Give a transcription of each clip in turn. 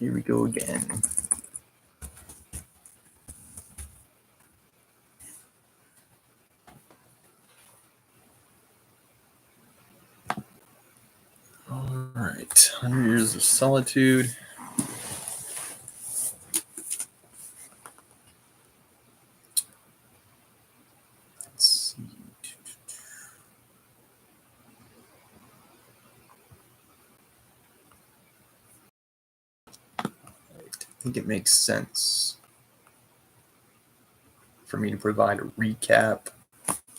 Here we go again. All right, 100 Years of Solitude. Let's see. I think it makes sense for me to provide a recap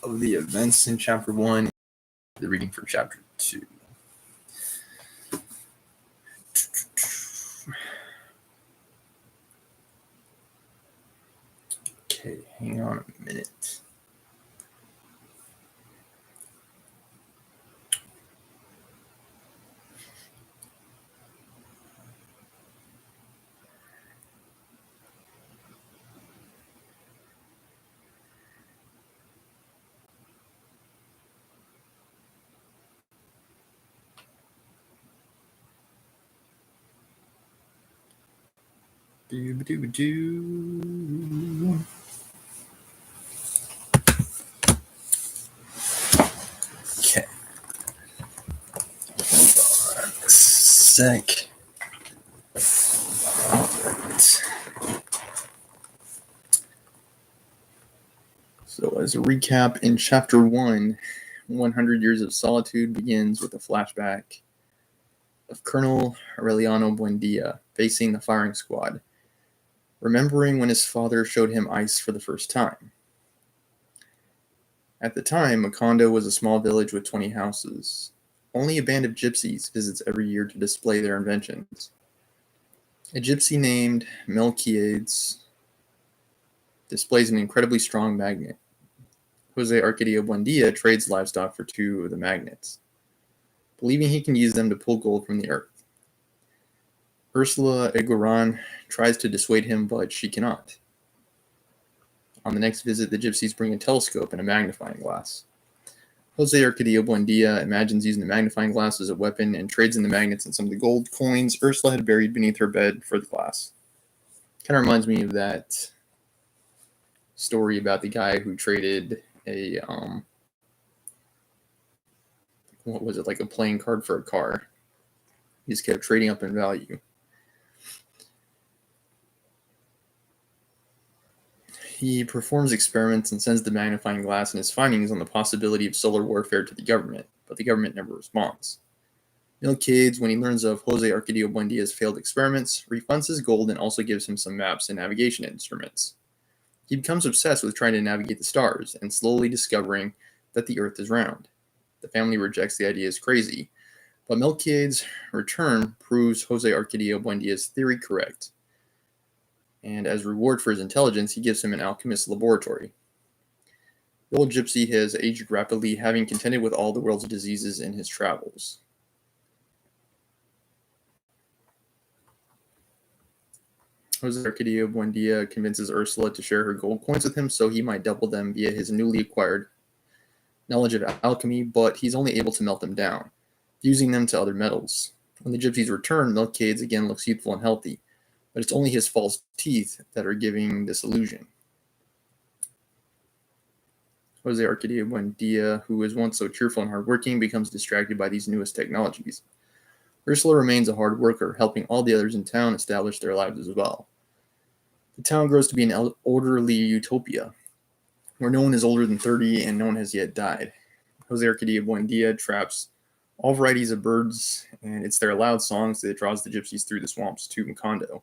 of the events in Chapter 1, the reading for Chapter 2. Okay, hang on a minute. Do-do-do. Okay. Hold on a sec. So as a recap, in Chapter 1, 100 Years of Solitude begins with a flashback of Colonel Aureliano Buendia facing the firing squad, remembering when his father showed him ice for the first time. At the time, Macondo was a small village with 20 houses. Only a band of gypsies visits every year to display their inventions. A gypsy named Melquiades displays an incredibly strong magnet. Jose Arcadio Buendia trades livestock for 2 of the magnets, believing he can use them to pull gold from the earth. Ursula Egueron tries to dissuade him, but she cannot. On the next visit, the gypsies bring a telescope and a magnifying glass. Jose Arcadio Buendia imagines using the magnifying glass as a weapon and trades in the magnets and some of the gold coins Ursula had buried beneath her bed for the glass. Kind of reminds me of that story about the guy who traded a what was it, like a playing card for a car. He just kept trading up in value. He performs experiments and sends the magnifying glass and his findings on the possibility of solar warfare to the government, but the government never responds. Milcades, when he learns of Jose Arcadio Buendia's failed experiments, refunds his gold and also gives him some maps and navigation instruments. He becomes obsessed with trying to navigate the stars and slowly discovering that the Earth is round. The family rejects the idea as crazy, but Melquiades' return proves Jose Arcadio Buendia's theory correct. And as reward for his intelligence, he gives him an alchemist's laboratory. The old gypsy has aged rapidly, having contended with all the world's diseases in his travels. Jose Arcadio Buendia convinces Ursula to share her gold coins with him so he might double them via his newly acquired knowledge of alchemy, but he's only able to melt them down, fusing them to other metals. When the gypsies return, Melquiades again looks youthful and healthy, but it's only his false teeth that are giving this illusion. Jose Arcadio Buendia, who was once so cheerful and hardworking, becomes distracted by these newest technologies. Ursula remains a hard worker, helping all the others in town establish their lives as well. The town grows to be an orderly utopia, where no one is older than 30 and no one has yet died. Jose Arcadio Buendia traps all varieties of birds, and it's their loud songs that draws the gypsies through the swamps to Macondo.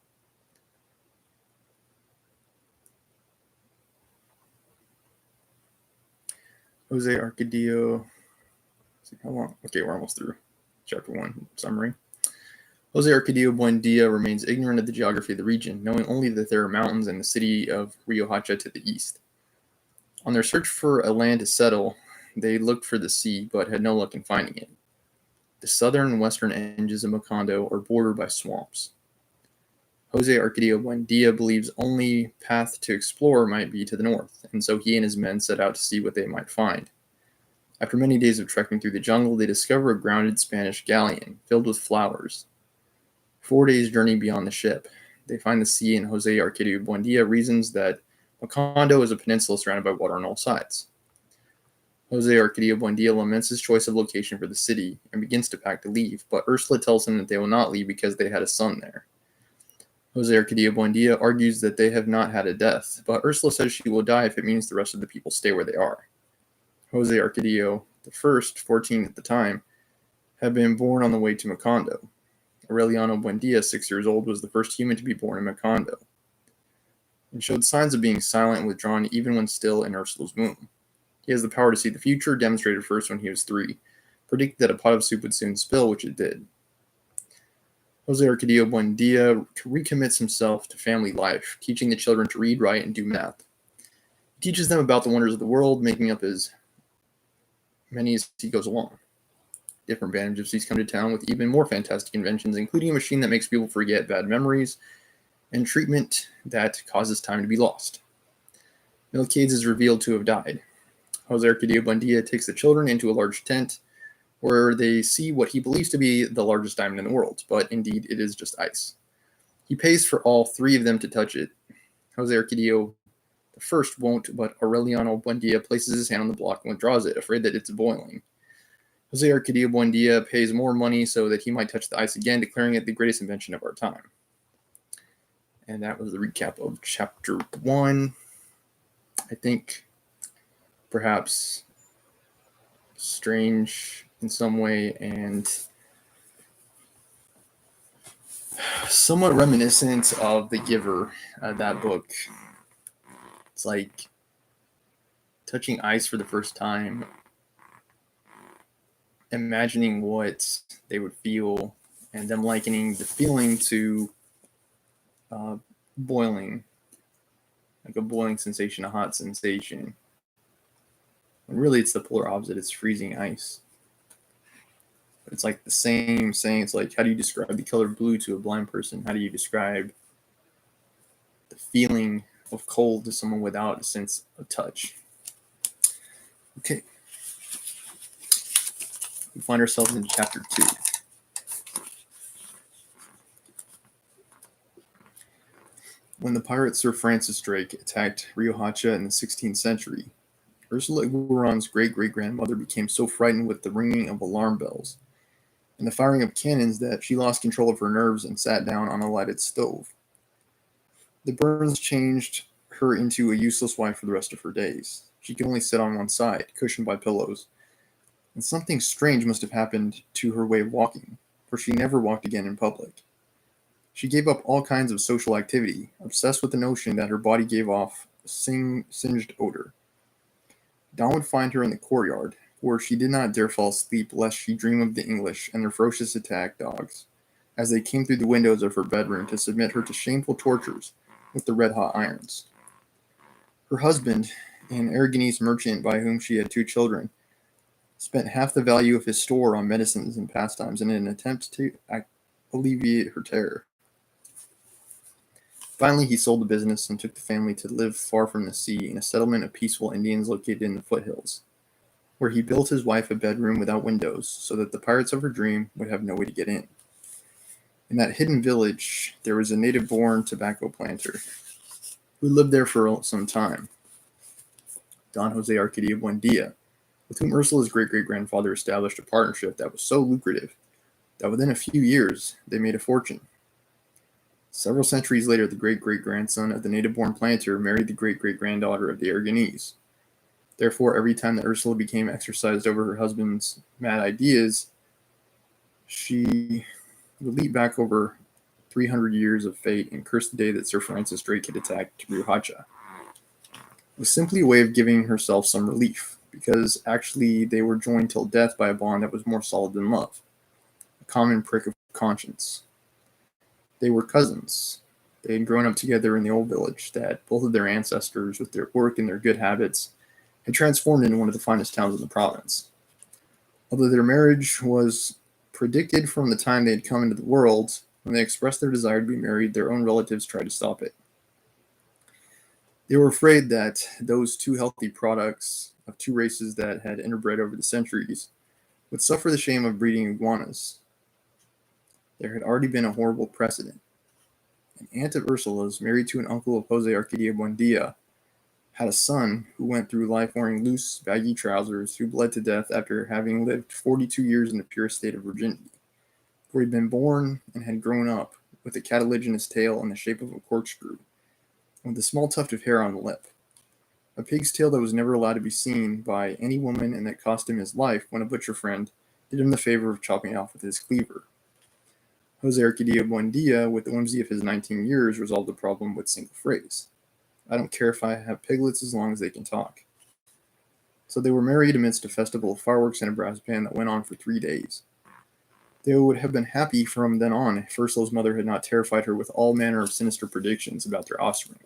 Jose Arcadio. How long? Okay, we're almost through Chapter 1 summary. Jose Arcadio Buendia remains ignorant of the geography of the region, knowing only that there are mountains and the city of Riohacha to the east. On their search for a land to settle, they looked for the sea, but had no luck in finding it. The southern and western edges of Macondo are bordered by swamps. Jose Arcadio Buendia believes only path to explore might be to the north, and so he and his men set out to see what they might find. After many days of trekking through the jungle, they discover a grounded Spanish galleon filled with flowers. 4 days' journey beyond the ship, they find the sea, and Jose Arcadio Buendia reasons that Macondo is a peninsula surrounded by water on all sides. Jose Arcadio Buendia laments his choice of location for the city and begins to pack to leave, but Ursula tells him that they will not leave because they had a son there. Jose Arcadio Buendia argues that they have not had a death, but Ursula says she will die if it means the rest of the people stay where they are. Jose Arcadio, the first, 14 at the time, had been born on the way to Macondo. Aureliano Buendia, 6 years old, was the first human to be born in Macondo, and showed signs of being silent and withdrawn even when still in Ursula's womb. He has the power to see the future, demonstrated first when he was 3, predicted that a pot of soup would soon spill, which it did. Jose Arcadio Buendia recommits himself to family life, teaching the children to read, write, and do math. He teaches them about the wonders of the world, making up as many as he goes along. Different band of gypsies come to town with even more fantastic inventions, including a machine that makes people forget bad memories and treatment that causes time to be lost. Milcades is revealed to have died. Jose Arcadio Buendia takes the children into a large tent where they see what he believes to be the largest diamond in the world, but indeed it is just ice. He pays for all 3 of them to touch it. Jose Arcadio the first won't, but Aureliano Buendia places his hand on the block and withdraws it, afraid that it's boiling. Jose Arcadio Buendia pays more money so that he might touch the ice again, declaring it the greatest invention of our time. And that was the recap of chapter 1. I think perhaps strange in some way and somewhat reminiscent of The Giver, that book. It's like touching ice for the first time, imagining what they would feel, and them likening the feeling to boiling, like a boiling sensation, a hot sensation. And really, it's the polar opposite. It's freezing ice. But it's like the same saying. It's like, how do you describe the color blue to a blind person? How do you describe the feeling of cold to someone without a sense of touch? Okay. We find ourselves in chapter 2. When the pirate Sir Francis Drake attacked Riohacha in the 16th century, Ursula Guaron's great-great-grandmother became so frightened with the ringing of alarm bells and the firing of cannons that she lost control of her nerves and sat down on a lighted stove. The burns changed her into a useless wife for the rest of her days. She could only sit on one side, cushioned by pillows, and something strange must have happened to her way of walking, for she never walked again in public. She gave up all kinds of social activity, obsessed with the notion that her body gave off a singed odor. Dawn would find her in the courtyard, where she did not dare fall asleep lest she dream of the English and their ferocious attack dogs, as they came through the windows of her bedroom to submit her to shameful tortures with the red-hot irons. Her husband, an Aragonese merchant by whom she had 2 children, spent half the value of his store on medicines and pastimes in an attempt to alleviate her terror. Finally, he sold the business and took the family to live far from the sea in a settlement of peaceful Indians located in the foothills, where he built his wife a bedroom without windows so that the pirates of her dream would have no way to get in. In that hidden village, there was a native-born tobacco planter who lived there for some time, Don Jose Arcadio Buendia, with whom Ursula's great-great-grandfather established a partnership that was so lucrative that within a few years they made a fortune. Several centuries later, the great-great-grandson of the native-born planter married the great-great-granddaughter of the Aragonese. Therefore, every time that Ursula became exercised over her husband's mad ideas, she would leap back over 300 years of fate and curse the day that Sir Francis Drake had attacked Riohacha. It was simply a way of giving herself some relief, because actually they were joined till death by a bond that was more solid than love, a common prick of conscience. They were cousins. They had grown up together in the old village that both of their ancestors, with their work and their good habits, had transformed into one of the finest towns in the province. Although their marriage was predicted from the time they had come into the world, when they expressed their desire to be married, their own relatives tried to stop it. They were afraid that those 2 healthy products of 2 races that had interbred over the centuries would suffer the shame of breeding iguanas. There had already been a horrible precedent. An aunt of Ursula's, married to an uncle of Jose Arcadio Buendia, had a son who went through life wearing loose, baggy trousers, who bled to death after having lived 42 years in the pure state of virginity, where he'd been born and had grown up with a cartilaginous tail in the shape of a corkscrew, with a small tuft of hair on the lip. A pig's tail that was never allowed to be seen by any woman and that cost him his life when a butcher friend did him the favor of chopping it off with his cleaver. Jose Arcadio Buendia, with the whimsy of his 19 years, resolved the problem with a single phrase. I don't care if I have piglets as long as they can talk. So they were married amidst a festival of fireworks and a brass band that went on for 3 days. They would have been happy from then on if Ursula's mother had not terrified her with all manner of sinister predictions about their offspring,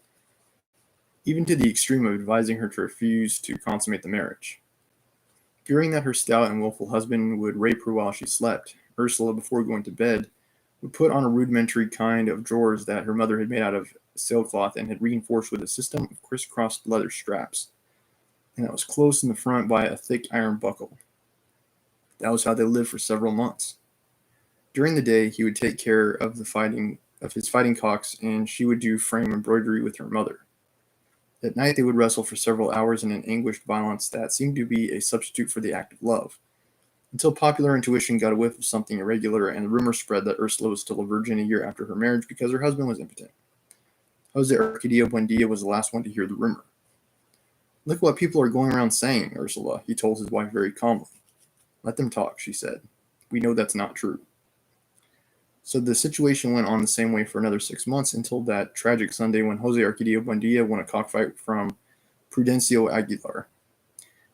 even to the extreme of advising her to refuse to consummate the marriage. Fearing that her stout and willful husband would rape her while she slept, Ursula, before going to bed, would put on a rudimentary kind of drawers that her mother had made out of sailcloth and had reinforced with a system of crisscrossed leather straps, and that was closed in the front by a thick iron buckle. That was how they lived for several months. During the day, he would take care of his fighting cocks, and she would do frame embroidery with her mother. At night, they would wrestle for several hours in an anguished violence that seemed to be a substitute for the act of love, until popular intuition got a whiff of something irregular, and the rumor spread that Ursula was still a virgin a year after her marriage because her husband was impotent. Jose Arcadio Buendia was the last one to hear the rumor. Look what people are going around saying, Ursula, he told his wife very calmly. Let them talk, she said. We know that's not true. So the situation went on the same way for another 6 months until that tragic Sunday when Jose Arcadio Buendia won a cockfight from Prudencio Aguilar.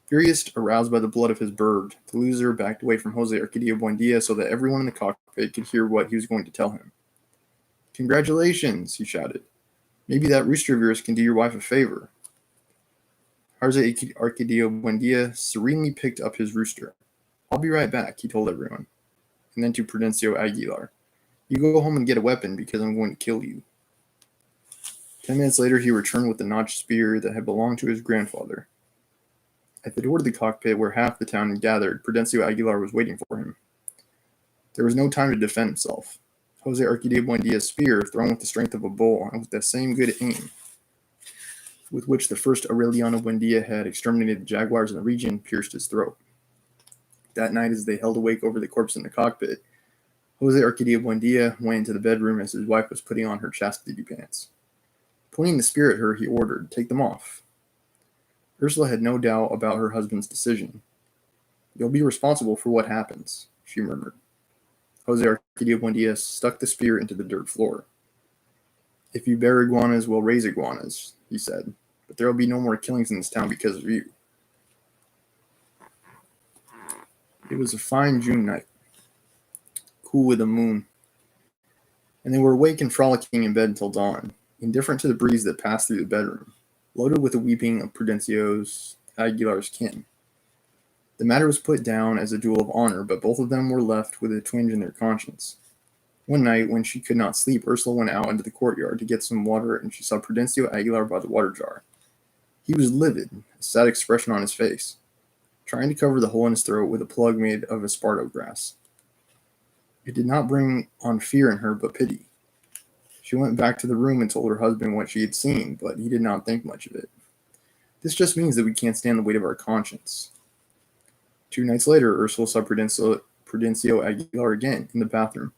Furious, aroused by the blood of his bird, the loser backed away from Jose Arcadio Buendia so that everyone in the cockpit could hear what he was going to tell him. Congratulations, he shouted. Maybe that rooster of yours can do your wife a favor. Jose Arcadio Buendia serenely picked up his rooster. I'll be right back, he told everyone. And then to Prudencio Aguilar. You go home and get a weapon because I'm going to kill you. 10 minutes later, he returned with a notched spear that had belonged to his grandfather. At the door to the cockpit, where half the town had gathered, Prudencio Aguilar was waiting for him. There was no time to defend himself. Jose Arcadio Buendia's spear, thrown with the strength of a bull and with the same good aim with which the first Aureliano Buendia had exterminated the jaguars in the region, pierced his throat. That night, as they held awake over the corpse in the cockpit, Jose Arcadio Buendia went into the bedroom as his wife was putting on her chastity pants. Pointing the spear at her, he ordered, "Take them off." Ursula had no doubt about her husband's decision. "You'll be responsible for what happens," she murmured. Jose Arcadio Buendia stuck the spear into the dirt floor. "If you bear iguanas, we'll raise iguanas," he said, "but there will be no more killings in this town because of you." It was a fine June night, cool with a moon, and they were awake and frolicking in bed until dawn, indifferent to the breeze that passed through the bedroom, loaded with the weeping of Prudencio Aguilar's kin. The matter was put down as a duel of honor, but both of them were left with a twinge in their conscience. One night, when she could not sleep, Ursula went out into the courtyard to get some water, and she saw Prudencio Aguilar by the water jar. He was livid, a sad expression on his face, trying to cover the hole in his throat with a plug made of esparto grass. It did not bring on fear in her, but pity. She went back to the room and told her husband what she had seen, but he did not think much of it. This just means that we can't stand the weight of our conscience. 2 nights later, Ursula saw Prudencio Aguilar again in the bathroom,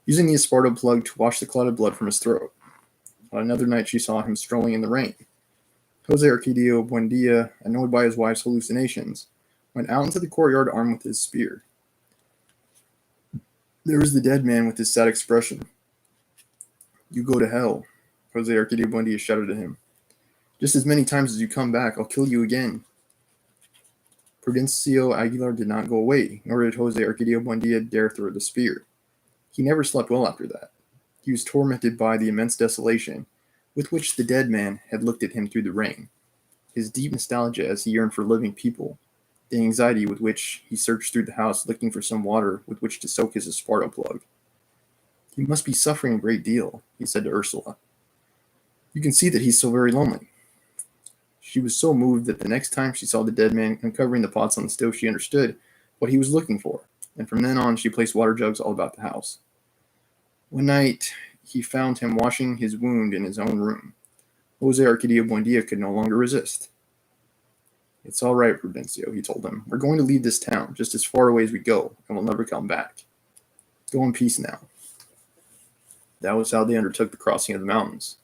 using the esparto plug to wash the clotted blood from his throat. On another night, she saw him strolling in the rain. Jose Arcadio Buendia, annoyed by his wife's hallucinations, went out into the courtyard armed with his spear. There was the dead man with his sad expression. "You go to hell," Jose Arcadio Buendia shouted at him. "Just as many times as you come back, I'll kill you again." Prudencio Aguilar did not go away, nor did Jose Arcadio Buendia dare throw the spear. He never slept well after that. He was tormented by the immense desolation with which the dead man had looked at him through the rain, his deep nostalgia as he yearned for living people, the anxiety with which he searched through the house looking for some water with which to soak his esparto plug. "He must be suffering a great deal," he said to Ursula. "You can see that he's so very lonely." She was so moved that the next time she saw the dead man uncovering the pots on the stove, she understood what he was looking for, and from then on she placed water jugs all about the house. One night, he found him washing his wound in his own room. Jose Arcadio Buendia could no longer resist. "It's all right, Prudencio," he told him. "We're going to leave this town, just as far away as we go, and we'll never come back. Go in peace now." That was how they undertook the crossing of the mountains.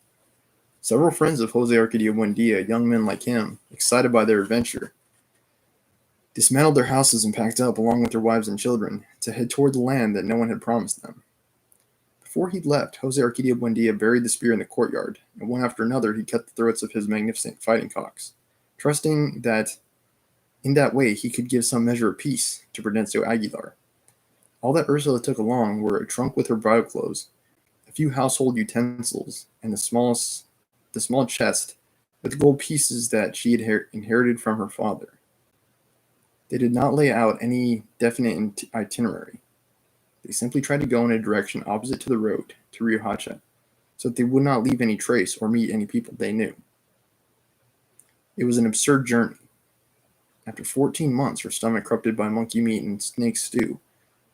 Several friends of Jose Arcadio Buendia, young men like him, excited by their adventure, dismantled their houses and packed up, along with their wives and children, to head toward the land that no one had promised them. Before he left, Jose Arcadio Buendia buried the spear in the courtyard, and one after another he cut the throats of his magnificent fighting cocks, trusting that in that way he could give some measure of peace to Prudencio Aguilar. All that Ursula took along were a trunk with her bridal clothes, a few household utensils, and the small chest with gold pieces that she had inherited from her father. They did not lay out any definite itinerary. They simply tried to go in a direction opposite to the road to Riohacha, so that they would not leave any trace or meet any people they knew. It was an absurd journey. After 14 months, her stomach corrupted by monkey meat and snake stew,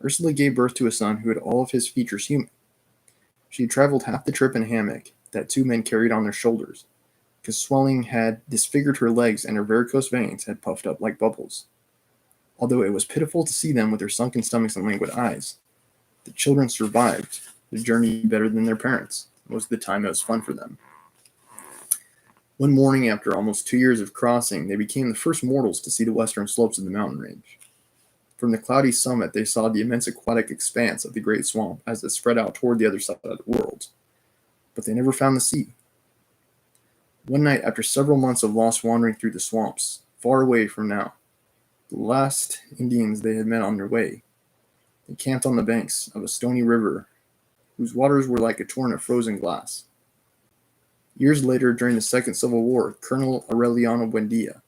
Ursula gave birth to a son who had all of his features human. She had traveled half the trip in a hammock that two men carried on their shoulders, because swelling had disfigured her legs and her varicose veins had puffed up like bubbles. Although it was pitiful to see them with their sunken stomachs and languid eyes, the children survived the journey better than their parents. Most of the time it was fun for them. One morning, after almost 2 years of crossing, they became the first mortals to see the western slopes of the mountain range. From the cloudy summit, they saw the immense aquatic expanse of the great swamp as it spread out toward the other side of the world. But they never found the sea. One night, after several months of lost wandering through the swamps, far away from now, the last Indians they had met on their way, they camped on the banks of a stony river whose waters were like a torrent of frozen glass. Years later, during the Second Civil War, Colonel Aureliano Buendia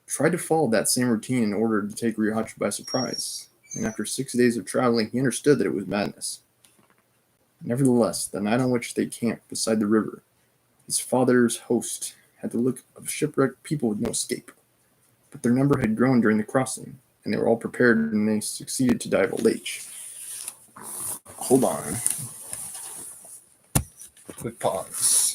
tried to follow that same routine in order to take Riohacha by surprise, and after 6 days of traveling, he understood that it was madness. Nevertheless, the night on which they camped beside the river, his father's host had the look of shipwrecked people with no escape. But their number had grown during the crossing, and they were all prepared, and they succeeded to die of old age. Hold on. Quick pause.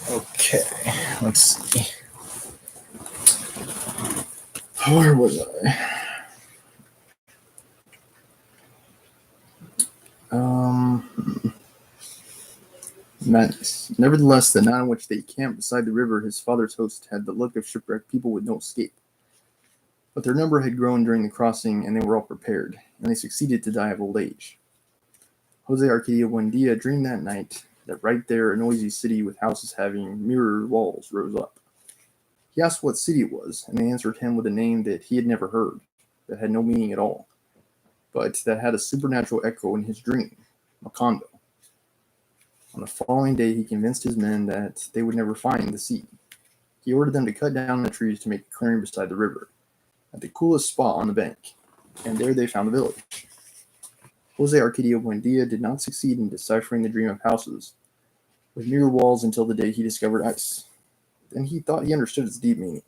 Okay, let's see. Where was I? Madness. Nevertheless, the night on which they camped beside the river, his father's host had the look of shipwrecked people with no escape. But their number had grown during the crossing, and they were all prepared, and they succeeded to die of old age. Jose Arcadio Buendia dreamed that night that right there a noisy city with houses having mirror walls rose up. He asked what city it was, and they answered him with a name that he had never heard, that had no meaning at all, but that had a supernatural echo in his dream, Macondo. On the following day, he convinced his men that they would never find the sea. He ordered them to cut down the trees to make a clearing beside the river, at the coolest spot on the bank, and there they found the village. Jose Arcadio Buendia did not succeed in deciphering the dream of houses with mirror walls until the day he discovered ice. Then he thought he understood its deep meaning.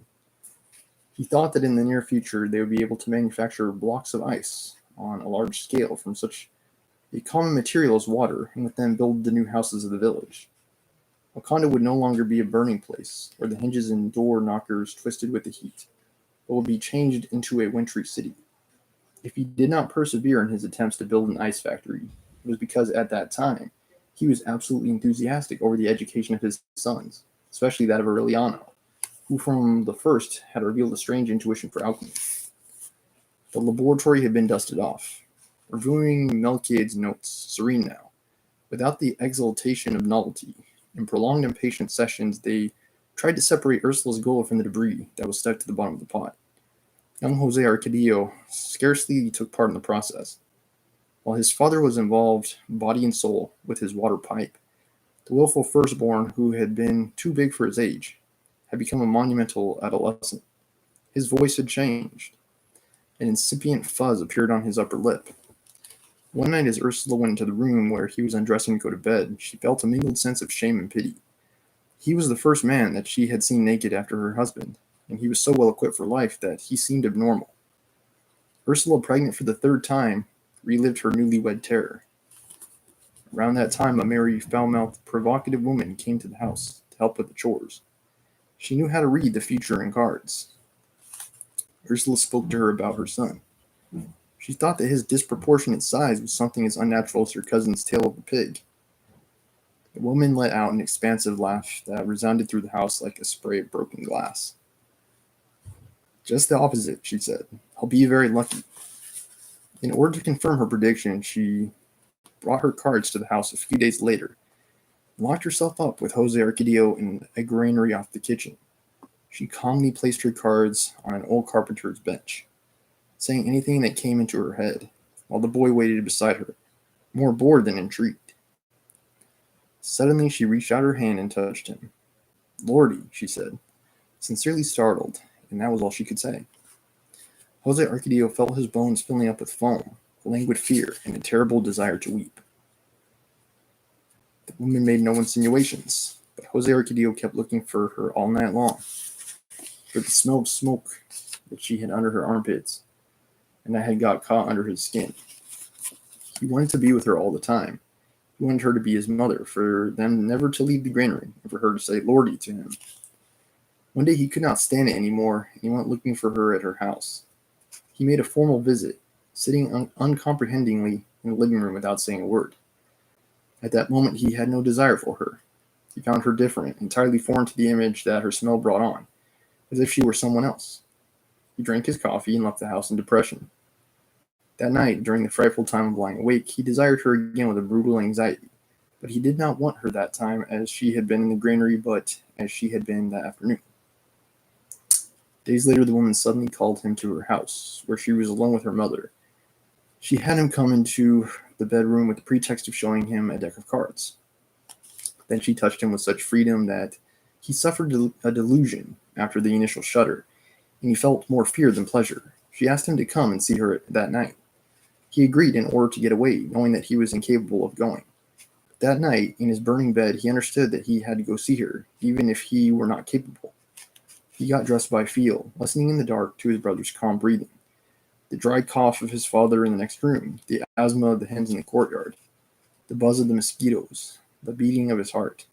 He thought that in the near future they would be able to manufacture blocks of ice on a large scale from such a common material as water, and would then build the new houses of the village. Wakanda would no longer be a burning place, where the hinges and door knockers twisted with the heat, but would be changed into a wintry city. If he did not persevere in his attempts to build an ice factory, it was because at that time he was absolutely enthusiastic over the education of his sons, especially that of Aureliano, who from the first had revealed a strange intuition for alchemy. The laboratory had been dusted off, reviewing Melchiad's notes, serene now, without the exaltation of novelty. In prolonged and patient sessions, they tried to separate Ursula's gold from the debris that was stuck to the bottom of the pot. Young Jose Arcadio scarcely took part in the process. While his father was involved, body and soul, with his water pipe, the willful firstborn, who had been too big for his age, had become a monumental adolescent. His voice had changed. An incipient fuzz appeared on his upper lip. One night as Ursula went into the room where he was undressing to go to bed, she felt a mingled sense of shame and pity. He was the first man that she had seen naked after her husband, and he was so well equipped for life that he seemed abnormal. Ursula, pregnant for the third time, relived her newlywed terror. Around that time, a merry, foul-mouthed, provocative woman came to the house to help with the chores. She knew how to read the future in cards. Ursula spoke to her about her son. She thought that his disproportionate size was something as unnatural as her cousin's tail of a pig. The woman let out an expansive laugh that resounded through the house like a spray of broken glass. Just the opposite, she said. I'll be very lucky. In order to confirm her prediction, she brought her cards to the house a few days later and locked herself up with Jose Arcadio in a granary off the kitchen. She calmly placed her cards on an old carpenter's bench, saying anything that came into her head, while the boy waited beside her, more bored than intrigued. Suddenly she reached out her hand and touched him. Lordy, she said, sincerely startled, and that was all she could say. Jose Arcadio felt his bones filling up with foam, a languid fear, and a terrible desire to weep. The woman made no insinuations, but Jose Arcadio kept looking for her all night long, for the smell of smoke that she had under her armpits, and that had got caught under his skin. He wanted to be with her all the time. He wanted her to be his mother, for them never to leave the granary, and for her to say Lordy to him. One day he could not stand it anymore, and he went looking for her at her house. He made a formal visit, sitting uncomprehendingly in the living room without saying a word. At that moment he had no desire for her. He found her different, entirely foreign to the image that her smell brought on, as if she were someone else. He drank his coffee and left the house in depression. That night, during the frightful time of lying awake, he desired her again with a brutal anxiety, but he did not want her that time as she had been in the granary, but as she had been that afternoon. Days later, the woman suddenly called him to her house, where she was alone with her mother. She had him come into the bedroom with the pretext of showing him a deck of cards. Then she touched him with such freedom that he suffered a delusion after the initial shudder, and he felt more fear than pleasure. She asked him to come and see her that night. He agreed in order to get away, knowing that he was incapable of going. That night, in his burning bed, he understood that he had to go see her, even if he were not capable. He got dressed by feel, listening in the dark to his brother's calm breathing, the dry cough of his father in the next room, the asthma of the hens in the courtyard, the buzz of the mosquitoes, the beating of his heart,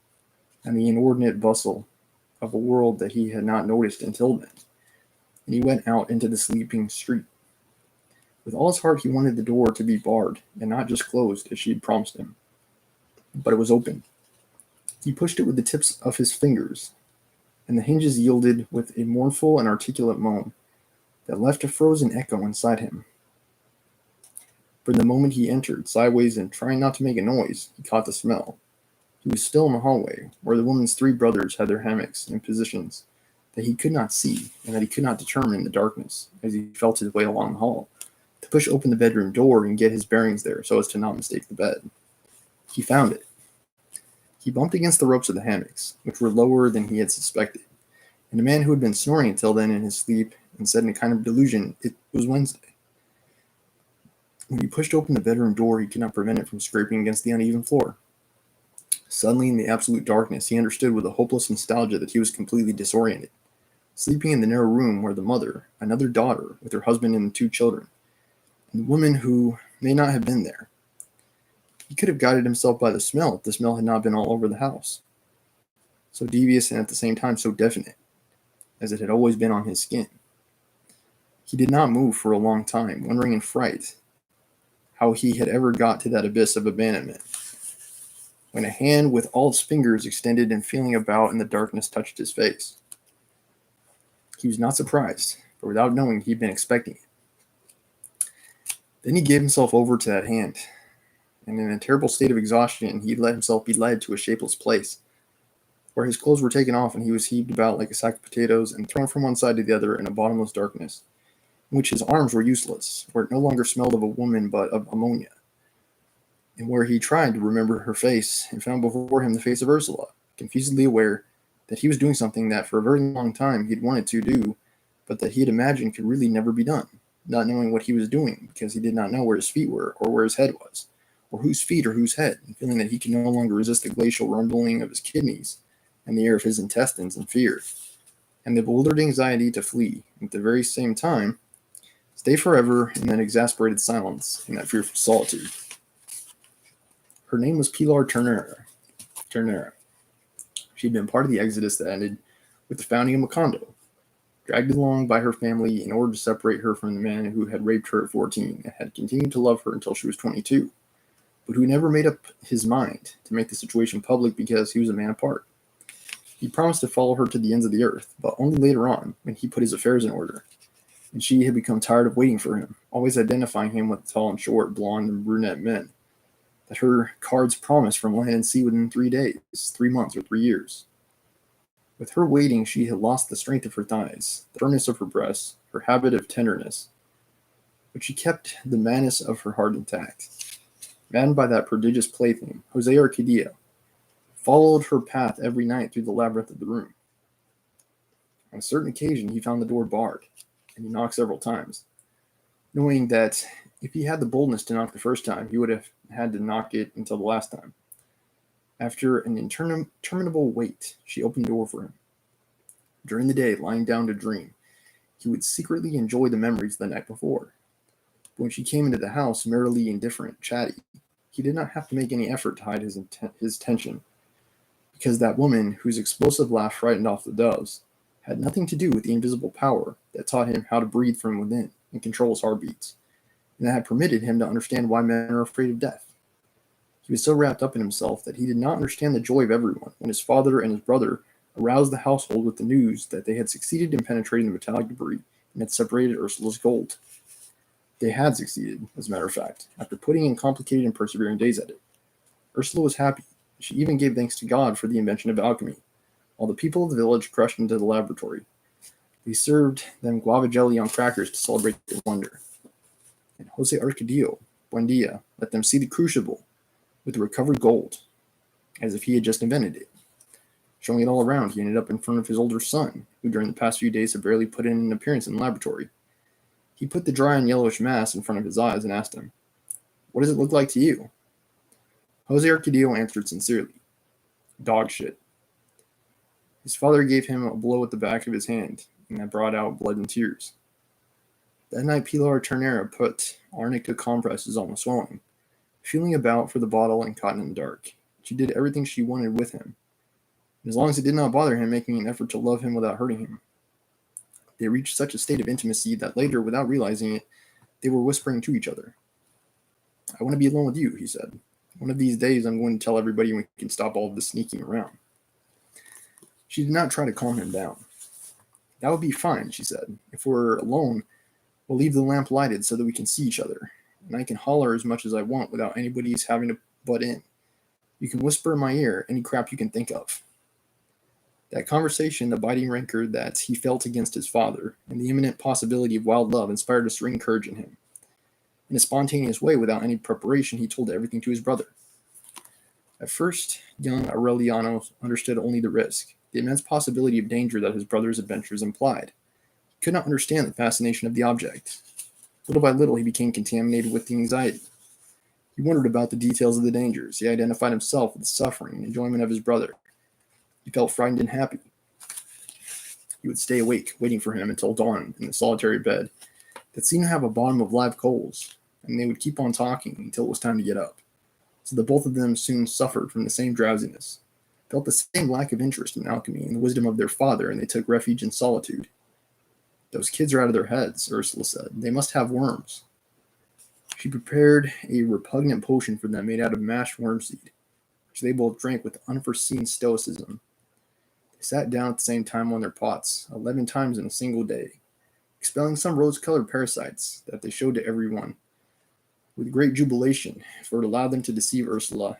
and the inordinate bustle of a world that he had not noticed until then. And he went out into the sleeping street. With all his heart, he wanted the door to be barred, and not just closed, as she had promised him. But it was open. He pushed it with the tips of his fingers, and the hinges yielded with a mournful and articulate moan that left a frozen echo inside him. For the moment he entered, sideways and trying not to make a noise, he caught the smell. He was still in the hallway, where the woman's three brothers had their hammocks in positions that he could not see and that he could not determine in the darkness as he felt his way along the hall, to push open the bedroom door and get his bearings there so as to not mistake the bed. He found it. He bumped against the ropes of the hammocks, which were lower than he had suspected, and a man who had been snoring until then in his sleep and said in a kind of delusion, it was Wednesday. When he pushed open the bedroom door, he could not prevent it from scraping against the uneven floor. Suddenly, in the absolute darkness, he understood with a hopeless nostalgia that he was completely disoriented, sleeping in the narrow room where the mother, another daughter, with her husband and the two children, and the woman who may not have been there. He could have guided himself by the smell if the smell had not been all over the house, so devious and at the same time so definite, as it had always been on his skin. He did not move for a long time, wondering in fright how he had ever got to that abyss of abandonment, when a hand with all its fingers extended and feeling about in the darkness touched his face. He was not surprised, for without knowing he had been expecting it. Then he gave himself over to that hand, and in a terrible state of exhaustion he let himself be led to a shapeless place, where his clothes were taken off and he was heaved about like a sack of potatoes and thrown from one side to the other in a bottomless darkness, in which his arms were useless, where it no longer smelled of a woman but of ammonia, and where he tried to remember her face and found before him the face of Ursula, confusedly aware that he was doing something that for a very long time he had wanted to do, but that he had imagined could really never be done, not knowing what he was doing because he did not know where his feet were or where his head was, or whose feet or whose head, and feeling that he could no longer resist the glacial rumbling of his kidneys and the air of his intestines in fear, and the bewildered anxiety to flee, and at the very same time, stay forever in that exasperated silence, in that fearful solitude. Her name was Pilar Ternera. She had been part of the exodus that ended with the founding of Macondo, dragged along by her family in order to separate her from the man who had raped her at 14 and had continued to love her until she was 22, but who never made up his mind to make the situation public because he was a man apart. He promised to follow her to the ends of the earth, but only later on, when he put his affairs in order, and she had become tired of waiting for him, always identifying him with tall and short, blonde and brunette men, that her cards promised from land and sea within 3 days, 3 months, or 3 years. With her waiting, she had lost the strength of her thighs, the firmness of her breasts, her habit of tenderness, but she kept the madness of her heart intact. Maddened by that prodigious plaything, Jose Arcadio followed her path every night through the labyrinth of the room. On a certain occasion, he found the door barred, and he knocked several times, knowing that if he had the boldness to knock the first time, he would have had to knock it until the last time. After an interminable wait, she opened the door for him. During the day, lying down to dream, he would secretly enjoy the memories of the night before. But when she came into the house, merely indifferent, chatty, he did not have to make any effort to hide his tension, because that woman, whose explosive laugh frightened off the doves, had nothing to do with the invisible power that taught him how to breathe from within and control his heartbeats, and that had permitted him to understand why men are afraid of death. He was so wrapped up in himself that he did not understand the joy of everyone when his father and his brother aroused the household with the news that they had succeeded in penetrating the metallic debris and had separated Ursula's gold. They had succeeded, as a matter of fact, after putting in complicated and persevering days at it. Ursula was happy. She even gave thanks to God for the invention of alchemy, while the people of the village crushed into the laboratory. They served them guava jelly on crackers to celebrate their wonder. And Jose Arcadio, Buendia, let them see the crucible with the recovered gold, as if he had just invented it. Showing it all around, he ended up in front of his older son, who during the past few days had barely put in an appearance in the laboratory. He put the dry and yellowish mass in front of his eyes and asked him, "What does it look like to you?" Jose Arcadio answered sincerely, "Dog shit." His father gave him a blow at the back of his hand, and that brought out blood and tears. That night, Pilar Ternera put arnica compresses on the swelling, feeling about for the bottle and caught in the dark. She did everything she wanted with him, and as long as it did not bother him, making an effort to love him without hurting him. They reached such a state of intimacy that later, without realizing it, they were whispering to each other. "I want to be alone with you," he said. "One of these days I'm going to tell everybody we can stop all of this sneaking around." She did not try to calm him down. "That would be fine," she said. "If we're alone, we'll leave the lamp lighted so that we can see each other, and I can holler as much as I want without anybody's having to butt in. You can whisper in my ear any crap you can think of." That conversation, the biting rancor that he felt against his father, and the imminent possibility of wild love inspired a serene courage in him. In a spontaneous way, without any preparation, he told everything to his brother. At first, young Aureliano understood only the risk, the immense possibility of danger that his brother's adventures implied. He could not understand the fascination of the object. Little by little, he became contaminated with the anxiety. He wondered about the details of the dangers. He identified himself with the suffering and enjoyment of his brother. He felt frightened and happy. He would stay awake, waiting for him until dawn in the solitary bed that seemed to have a bottom of live coals, and they would keep on talking until it was time to get up. So that both of them soon suffered from the same drowsiness, felt the same lack of interest in alchemy and the wisdom of their father, and they took refuge in solitude. "Those kids are out of their heads," Ursula said. "They must have worms." She prepared a repugnant potion for them made out of mashed wormseed, which they both drank with unforeseen stoicism. They sat down at the same time on their pots, 11 times in a single day, expelling some rose-colored parasites that they showed to everyone with great jubilation, for it allowed them to deceive Ursula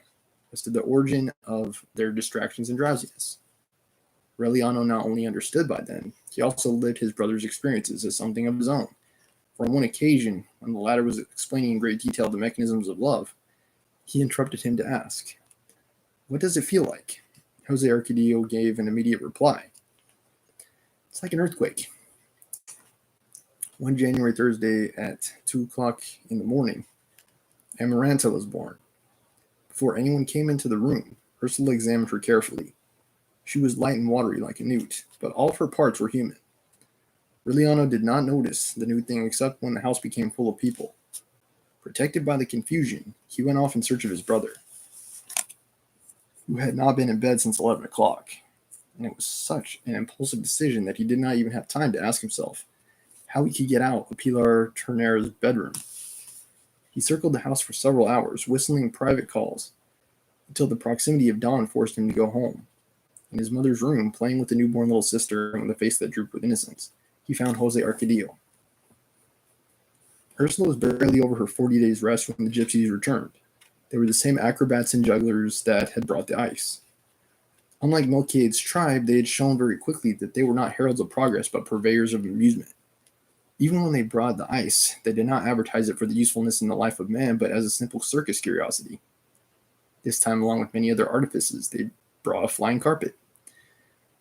as to the origin of their distractions and drowsiness. Aureliano not only understood by then, he also lived his brother's experiences as something of his own. For on one occasion, when the latter was explaining in great detail the mechanisms of love, he interrupted him to ask, "What does it feel like?" Jose Arcadio gave an immediate reply. "It's like an earthquake." One January Thursday at 2 o'clock in the morning, Amaranta was born. Before anyone came into the room, Ursula examined her carefully. She was light and watery like a newt, but all of her parts were human. Reliano did not notice the new thing except when the house became full of people. Protected by the confusion, he went off in search of his brother, who had not been in bed since 11 o'clock. And it was such an impulsive decision that he did not even have time to ask himself how he could get out of Pilar Turner's bedroom. He circled the house for several hours, whistling private calls, until the proximity of dawn forced him to go home. In his mother's room, playing with the newborn little sister with a face that drooped with innocence, he found Jose Arcadio. Ursula was barely over her 40 days' rest when the gypsies returned. They were the same acrobats and jugglers that had brought the ice. Unlike Melchiade's tribe, they had shown very quickly that they were not heralds of progress but purveyors of amusement. Even when they brought the ice, they did not advertise it for the usefulness in the life of man, but as a simple circus curiosity. This time, along with many other artifices, they brought a flying carpet.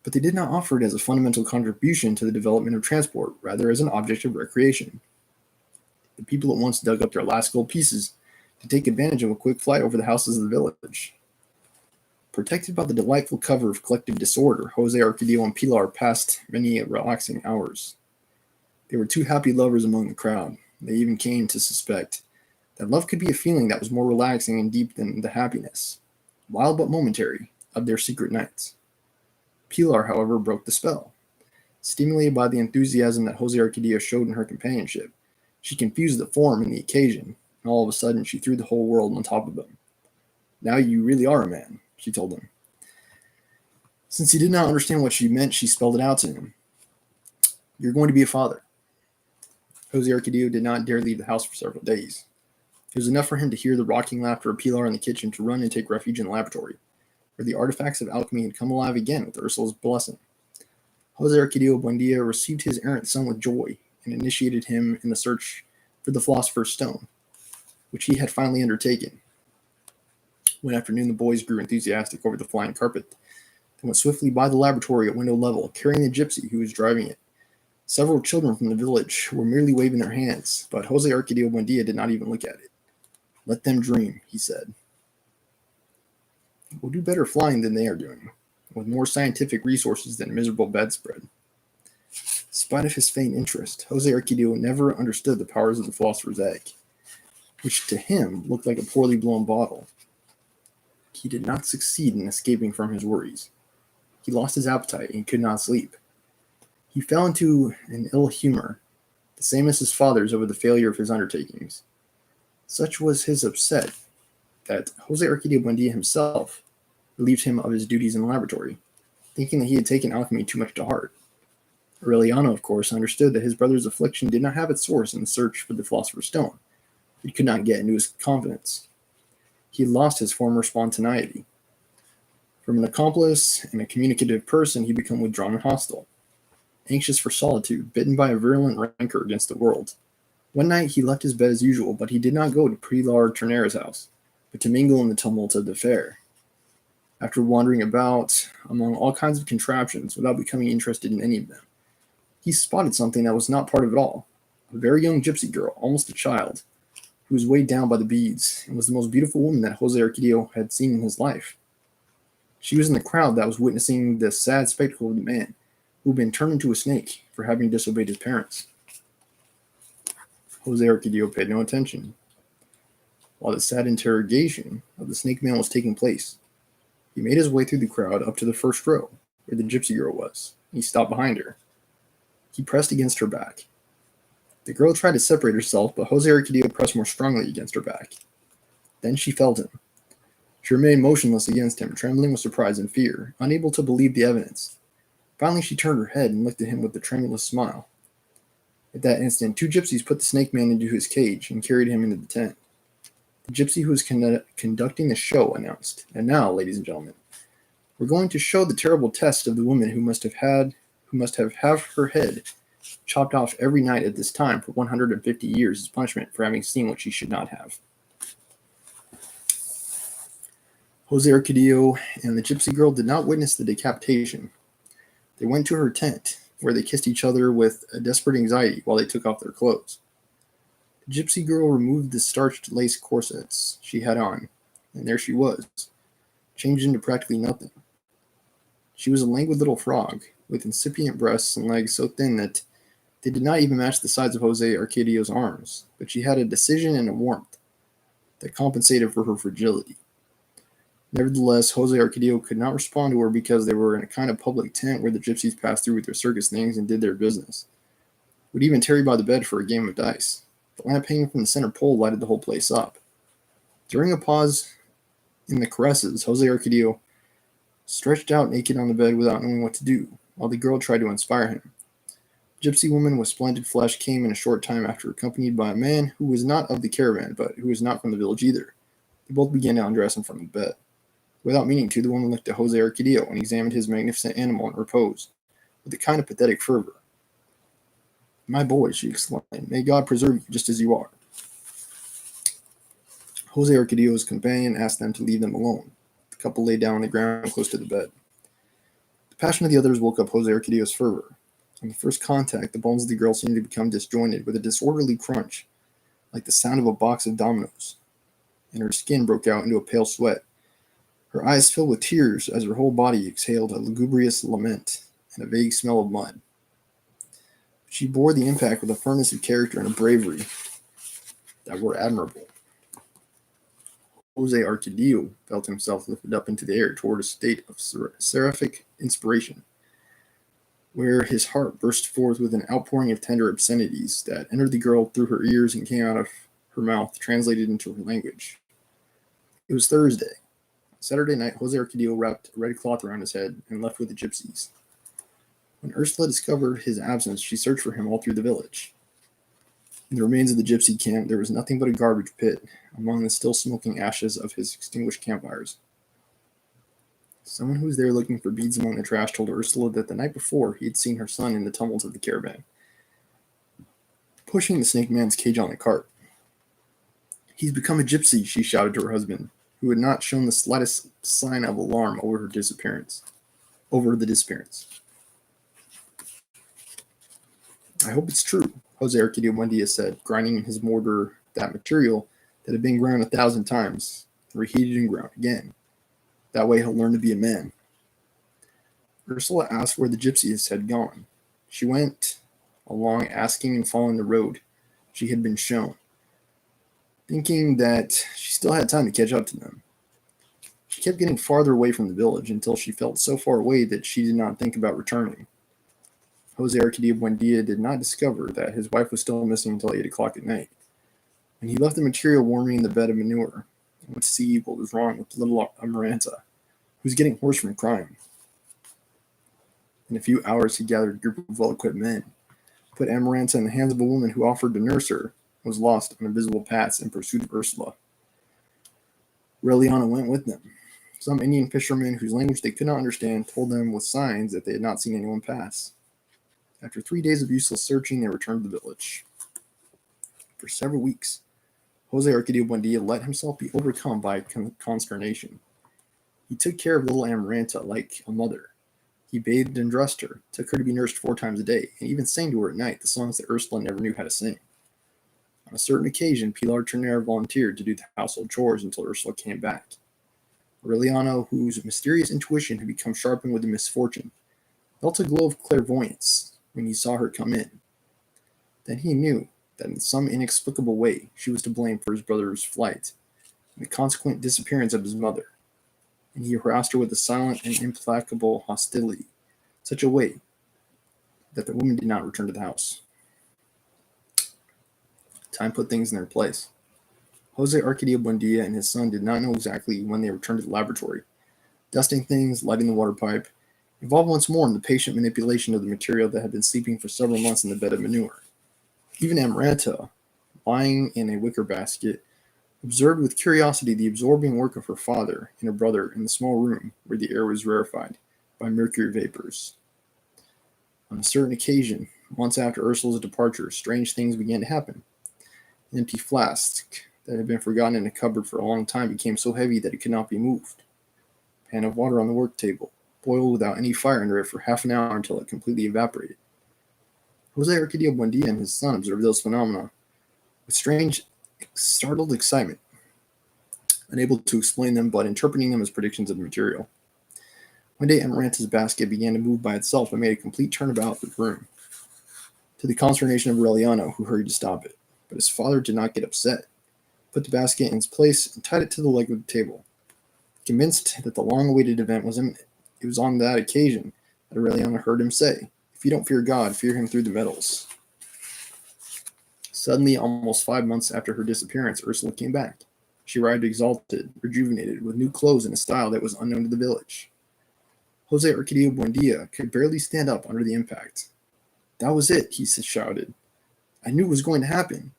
But they did not offer it as a fundamental contribution to the development of transport, rather as an object of recreation. The people at once dug up their last gold pieces to take advantage of a quick flight over the houses of the village. Protected by the delightful cover of collective disorder, Jose Arcadio and Pilar passed many relaxing hours. They were two happy lovers among the crowd. They even came to suspect that love could be a feeling that was more relaxing and deep than the happiness, wild but momentary, of their secret nights. Pilar, however, broke the spell. Stimulated by the enthusiasm that Jose Arcadio showed in her companionship, she confused the form and the occasion, and all of a sudden she threw the whole world on top of him. "Now you really are a man," she told him. Since he did not understand what she meant, she spelled it out to him. "You're going to be a father." Jose Arcadio did not dare leave the house for several days. It was enough for him to hear the rocking laughter of Pilar in the kitchen to run and take refuge in the laboratory, where the artifacts of alchemy had come alive again with Ursula's blessing. Jose Arcadio Buendia received his errant son with joy and initiated him in the search for the Philosopher's Stone, which he had finally undertaken. One afternoon, the boys grew enthusiastic over the flying carpet. They went swiftly by the laboratory at window level, carrying the gypsy who was driving it. Several children from the village were merely waving their hands, but Jose Arcadio Buendia did not even look at it. "Let them dream," he said. "We'll do better flying than they are doing, with more scientific resources than a miserable bedspread." In spite of his faint interest, Jose Arcadio never understood the powers of the philosopher's egg, which to him looked like a poorly blown bottle. He did not succeed in escaping from his worries. He lost his appetite and could not sleep. He fell into an ill humor, the same as his father's over the failure of his undertakings. Such was his upset that Jose Arcadio Buendia himself relieved him of his duties in the laboratory, thinking that he had taken alchemy too much to heart. Aureliano, of course, understood that his brother's affliction did not have its source in the search for the Philosopher's Stone. He could not get into his confidence. He had lost his former spontaneity. From an accomplice and a communicative person, he became withdrawn and hostile. Anxious for solitude, bitten by a virulent rancor against the world. One night he left his bed as usual, but he did not go to Pilar Turner's house, but to mingle in the tumult of the fair. After wandering about among all kinds of contraptions without becoming interested in any of them, he spotted something that was not part of it all. A very young gypsy girl, almost a child, who was weighed down by the beads, and was the most beautiful woman that Jose Arcadio had seen in his life. She was in the crowd that was witnessing the sad spectacle of the man who had been turned into a snake for having disobeyed his parents. Jose Arcadio paid no attention. While the sad interrogation of the snake man was taking place, he made his way through the crowd up to the first row, where the gypsy girl was. He stopped behind her. He pressed against her back. The girl tried to separate herself, but Jose Arcadio pressed more strongly against her back. Then she felt him. She remained motionless against him, trembling with surprise and fear, unable to believe the evidence. Finally, she turned her head and looked at him with a tremulous smile. At that instant, two gypsies put the snake man into his cage and carried him into the tent. The gypsy who was conducting the show announced, "And now, ladies and gentlemen, we're going to show the terrible test of the woman who must have her head chopped off every night at this time for 150 years as punishment for having seen what she should not have." Jose Arcadio and the gypsy girl did not witness the decapitation. They went to her tent where they kissed each other with a desperate anxiety while they took off their clothes. The gypsy girl removed the starched lace corsets she had on, and there she was, changed into practically nothing. She was a languid little frog, with incipient breasts and legs so thin that they did not even match the size of Jose Arcadio's arms, but she had a decision and a warmth that compensated for her fragility. Nevertheless, Jose Arcadio could not respond to her because they were in a kind of public tent where the gypsies passed through with their circus things and did their business. Would even tarry by the bed for a game of dice. The lamp hanging from the center pole lighted the whole place up. During a pause in the caresses, Jose Arcadio stretched out naked on the bed without knowing what to do, while the girl tried to inspire him. The gypsy woman with splendid flesh came in a short time after, accompanied by a man who was not of the caravan, but who was not from the village either. They both began to undress in front of the bed. Without meaning to, the woman looked at Jose Arcadio and examined his magnificent animal in repose, with a kind of pathetic fervor. "My boy," she exclaimed, "may God preserve you just as you are." Jose Arcadio's companion asked them to leave them alone. The couple lay down on the ground close to the bed. The passion of the others woke up Jose Arcadio's fervor. On the first contact, the bones of the girl seemed to become disjointed with a disorderly crunch, like the sound of a box of dominoes, and her skin broke out into a pale sweat. Her eyes filled with tears as her whole body exhaled a lugubrious lament and a vague smell of mud. She bore the impact with a firmness of character and a bravery that were admirable. Jose Arcadio felt himself lifted up into the air toward a state of seraphic inspiration, where his heart burst forth with an outpouring of tender obscenities that entered the girl through her ears and came out of her mouth, translated into her language. It was Thursday. Saturday night, Jose Arcadio wrapped a red cloth around his head and left with the gypsies. When Ursula discovered his absence, she searched for him all through the village. In the remains of the gypsy camp, there was nothing but a garbage pit among the still smoking ashes of his extinguished campfires. Someone who was there looking for beads among the trash told Ursula that the night before he had seen her son in the tumult of the caravan, pushing the snake man's cage on the cart. "He's become a gypsy," she shouted to her husband, who had not shown the slightest sign of alarm over the disappearance. "I hope it's true," Jose Arcadio Buendia said, grinding in his mortar that material that had been ground 1,000 times, reheated and ground again. "That way he'll learn to be a man." Ursula asked where the gypsies had gone. She went along asking and following the road she had been shown, thinking that she still had time to catch up to them. She kept getting farther away from the village until she felt so far away that she did not think about returning. Jose Arcadio Buendia did not discover that his wife was still missing until 8 o'clock at night, when he left the material warming in the bed of manure and went to see what was wrong with little Amaranta, who was getting hoarse from crying. In a few hours, he gathered a group of well-equipped men, put Amaranta in the hands of a woman who offered to nurse her, and was lost on invisible paths in pursuit of Ursula. Reliana went with them. Some Indian fishermen, whose language they could not understand, told them with signs that they had not seen anyone pass. After 3 days of useless searching, they returned to the village. For several weeks, Jose Arcadio Buendia let himself be overcome by consternation. He took care of little Amaranta like a mother. He bathed and dressed her, took her to be nursed 4 times a day, and even sang to her at night the songs that Ursula never knew how to sing. On a certain occasion, Pilar Turner volunteered to do the household chores until Ursula came back. Aureliano, whose mysterious intuition had become sharpened with the misfortune, felt a glow of clairvoyance when he saw her come in. Then he knew that in some inexplicable way she was to blame for his brother's flight and the consequent disappearance of his mother, and he harassed her with a silent and implacable hostility, such a way that the woman did not return to the house. Time put things in their place. Jose Arcadio Buendia and his son did not know exactly when they returned to the laboratory. Dusting things, lighting the water pipe, involved once more in the patient manipulation of the material that had been sleeping for several months in the bed of manure. Even Amaranta, lying in a wicker basket, observed with curiosity the absorbing work of her father and her brother in the small room where the air was rarefied by mercury vapors. On a certain occasion, months after Ursula's departure, strange things began to happen. An empty flask that had been forgotten in a cupboard for a long time became so heavy that it could not be moved. A pan of water on the work table boiled without any fire under it for half an hour until it completely evaporated. Jose Arcadio Buendia and his son observed those phenomena with strange, startled excitement, unable to explain them but interpreting them as predictions of the material. One day, Amaranta's basket began to move by itself and made a complete turnabout of the room, to the consternation of Aureliano, who hurried to stop it. But his father did not get upset, put the basket in its place, and tied it to the leg of the table. Convinced that the long-awaited event was imminent, it was on that occasion that Aureliano heard him say, "If you don't fear God, fear him through the metals." Suddenly, almost 5 months after her disappearance, Ursula came back. She arrived exalted, rejuvenated, with new clothes and a style that was unknown to the village. Jose Arcadio Buendia could barely stand up under the impact. "That was it," he shouted. "I knew it was going to happen."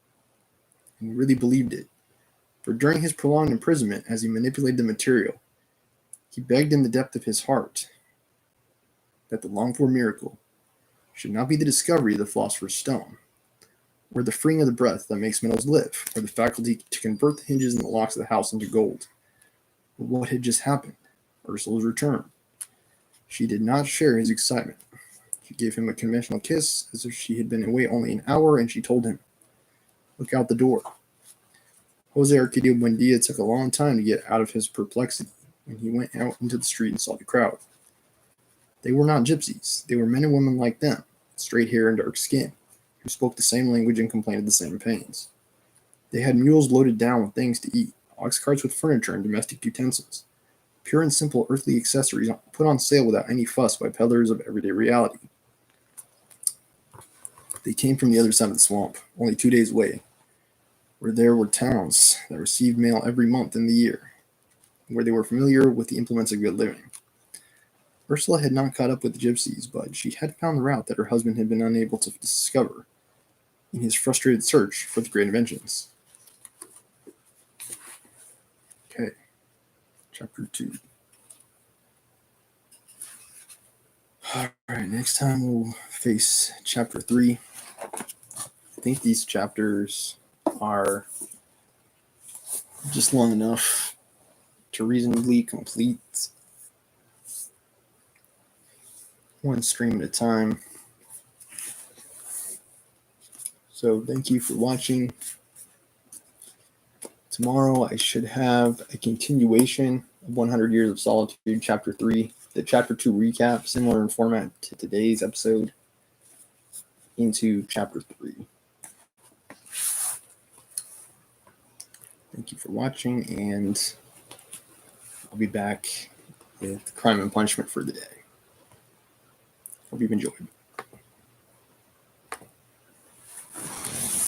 And he really believed it. For during his prolonged imprisonment, as he manipulated the material, he begged in the depth of his heart that the longed-for miracle should not be the discovery of the philosopher's stone, or the freeing of the breath that makes metals live, or the faculty to convert the hinges and the locks of the house into gold. But what had just happened? Ursula's return. She did not share his excitement. She gave him a conventional kiss, as if she had been away only an hour, and she told him, "Look out the door." Jose Arcadio Buendia took a long time to get out of his perplexity when he went out into the street and saw the crowd. They were not gypsies. They were men and women like them, straight hair and dark skin, who spoke the same language and complained of the same pains. They had mules loaded down with things to eat, ox carts with furniture and domestic utensils, pure and simple earthly accessories put on sale without any fuss by peddlers of everyday reality. They came from the other side of the swamp, only 2 days away, where there were towns that received mail every month in the year, where they were familiar with the implements of good living. Ursula had not caught up with the gypsies, but she had found the route that her husband had been unable to discover in his frustrated search for the great inventions. Okay, chapter 2. Alright, next time we'll face chapter 3. I think these chapters are just long enough to reasonably complete one stream at a time. So thank you for watching. Tomorrow I should have a continuation of 100 Years of Solitude, Chapter 3, the Chapter 2 recap, similar in format to today's episode, into Chapter 3. Thank you for watching, and I'll be back with Crime and Punishment for the day. Hope you've enjoyed.